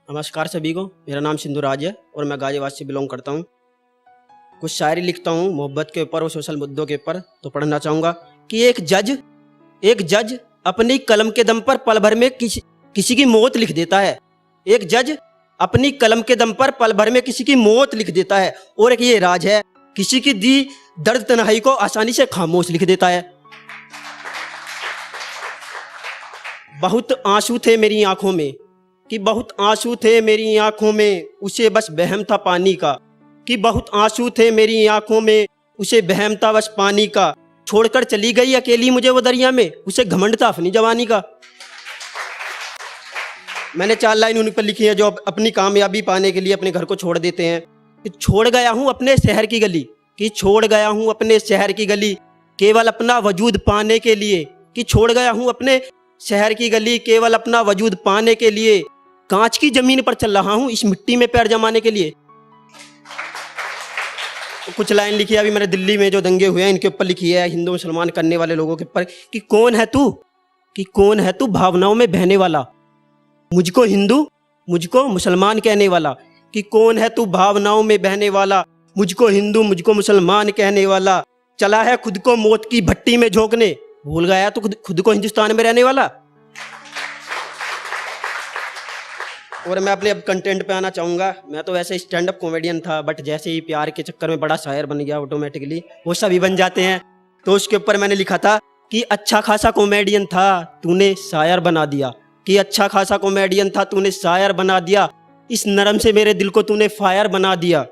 नमस्कार सभी को। मेरा नाम सिंधुराज है और मैं गाजियाबाद से बिलोंग करता हूँ। कुछ शायरी लिखता हूँ मोहब्बत के ऊपर और सोशल मुद्दों के ऊपर, तो पढ़ना चाहूँगा कि एक जज अपनी कलम के दम पर पल भर में किसी की मौत लिख देता है। एक जज अपनी कलम के दम पर पल भर में किसी की मौत लिख देता है। और एक ये राज है, किसी की दी दर्द तन्हाई को आसानी से खामोश लिख देता है। बहुत आंसू थे मेरी आंखों में, कि बहुत आंसू थे मेरी आंखों में, उसे बस वहम था पानी का। कि बहुत आंसू थे मेरी आंखों में, उसे वहम था बस पानी का। छोड़कर चली गई अकेली मुझे वो दरिया में, उसे घमंड था अपनी जवानी का। मैंने 4 लाइन उन पर लिखी है जो अपनी कामयाबी पाने के लिए अपने घर को छोड़ देते हैं। कि छोड़ गया हूँ अपने शहर की गली, कि छोड़ गया हूँ अपने शहर की गली, केवल अपना वजूद पाने के लिए। कि छोड़ गया हूँ अपने शहर की गली, केवल अपना वजूद पाने के लिए। कांच की जमीन पर चल रहा हूँ इस मिट्टी में पैर जमाने के लिए। तो कुछ लाइन लिखी है अभी मैंने दिल्ली में जो दंगे हुए हैं इनके ऊपर लिखी है, हिंदू मुसलमान करने वाले लोगों के ऊपर। कि कौन है तू, कि कौन है तू भावनाओं में बहने वाला, मुझको हिंदू मुझको मुसलमान कहने वाला। कि कौन है तू भावनाओं में बहने वाला, मुझको हिंदू मुझको मुसलमान कहने वाला। चला है खुद को मौत की भट्टी में झोंकने, भूल गया तो खुद को हिंदुस्तान में रहने वाला। और मैं अपने अब कंटेंट पे आना चाहूँगा। मैं तो वैसे स्टैंड अप कॉमेडियन था, बट जैसे ही प्यार के चक्कर में बड़ा शायर बन गया ऑटोमेटिकली, वो सभी बन जाते हैं। तो उसके ऊपर मैंने लिखा था कि अच्छा खासा कॉमेडियन था तूने शायर बना दिया। कि अच्छा खासा कॉमेडियन था तूने शायर बना दिया, इस नरम से मेरे दिल को तूने फायर बना दिया।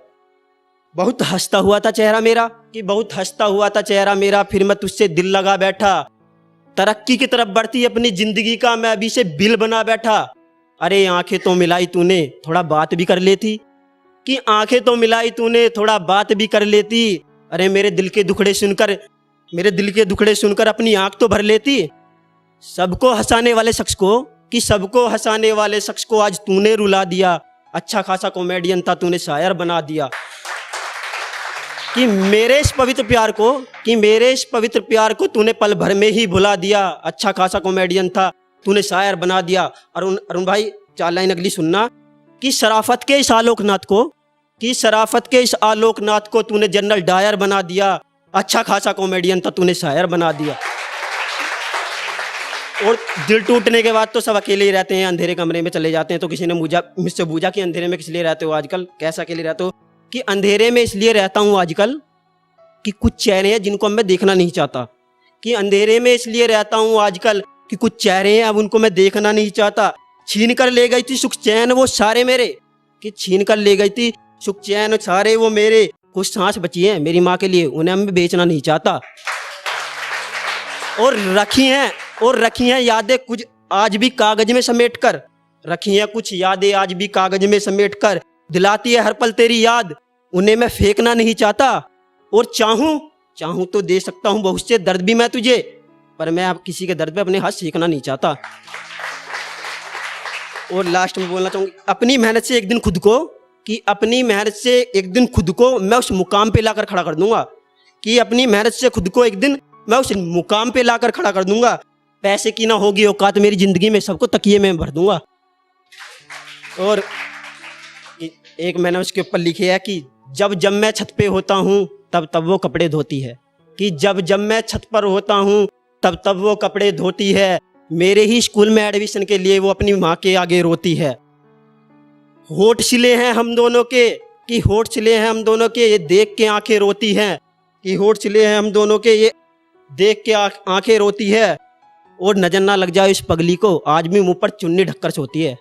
बहुत हंसता हुआ था चेहरा मेरा, कि बहुत हंसता हुआ था चेहरा मेरा, फिर मैं तुझसे दिल लगा बैठा। तरक्की की तरफ बढ़ती अपनी जिंदगी का मैं अभी से बिल बना बैठा। अरे आंखें तो मिलाई तूने थोड़ा बात भी कर लेती, कि आंखें तो मिलाई तूने थोड़ा बात भी कर लेती। अरे मेरे दिल के दुखड़े सुनकर अपनी आंख तो भर लेती। सबको हंसाने वाले शख्स को, कि सबको हंसाने वाले शख्स को आज तूने रुला दिया। अच्छा खासा कॉमेडियन था तूने शायर बना दिया। कि मेरे इस पवित्र प्यार को तूने पल भर में ही भुला दिया। अच्छा खासा कॉमेडियन था तूने शायर बना दिया। अरुण भाई 4 लाइन अगली सुनना। कि शराफत के इस आलोकनाथ को तूने जनरल डायर बना दिया। अच्छा खासा कॉमेडियन था तूने शायर बना दिया। और दिल टूटने के बाद तो सब अकेले ही रहते हैं, अंधेरे कमरे में चले जाते हैं। तो किसी ने मुझसे पूछा कि अंधेरे में किस लिए रहते हो आजकल, कैसा अकेले रहते हो? कि अंधेरे में इसलिए रहता हूँ आजकल कि कुछ चेहरे हैं जिनको मैं देखना नहीं चाहता। कि अंधेरे में इसलिए रहता हूँ आजकल कि कुछ चेहरे हैं अब उनको मैं देखना नहीं चाहता। छीन कर ले गई थी सुख चैन वो सारे मेरे, कि छीन कर ले गई थी सुख चैन सारे वो मेरे। कुछ सांस बची है मेरी माँ के लिए, उन्हें मैं बेचना नहीं चाहता। और रखी हैं यादें कुछ आज भी कागज में समेट कर, रखी हैं कुछ यादें आज भी कागज में समेट कर। दिलाती है हर पल तेरी याद, उन्हें मैं फेंकना नहीं चाहता। और चाहूं तो दे सकता हूं बहुत से दर्द भी मैं तुझे, पर मैं अब किसी के दर्द पे अपने हाथ सेकना नहीं चाहता। और लास्ट में बोलना चाहूंगी अपनी मेहनत से एक दिन खुद को मैं उस मुकाम पे लाकर खड़ा कर दूंगा। कि अपनी मेहनत से खुद को एक दिन मैं उस मुकाम पे लाकर खड़ा कर दूंगा। पैसे की ना होगी औकात मेरी जिंदगी में, सबको तकिए में भर दूंगा। और एक मैंने उसके ऊपर लिखे है कि जब मैं छत पे होता हूँ तब वो कपड़े धोती है। कि जब मैं छत पर होता हूँ तब वो कपड़े धोती है। मेरे ही स्कूल में एडमिशन के लिए वो अपनी माँ के आगे रोती है। होठ सिले हैं हम दोनों के, कि होठ सिले हैं हम दोनों के, ये देख के आंखें रोती हैं। कि होठ सिले हैं हम दोनों के, ये देख के आंखें रोती है। और नजर ना लग जाए इस पगली को, आज भी मुंह पर चुन्नी ढककर सोती है।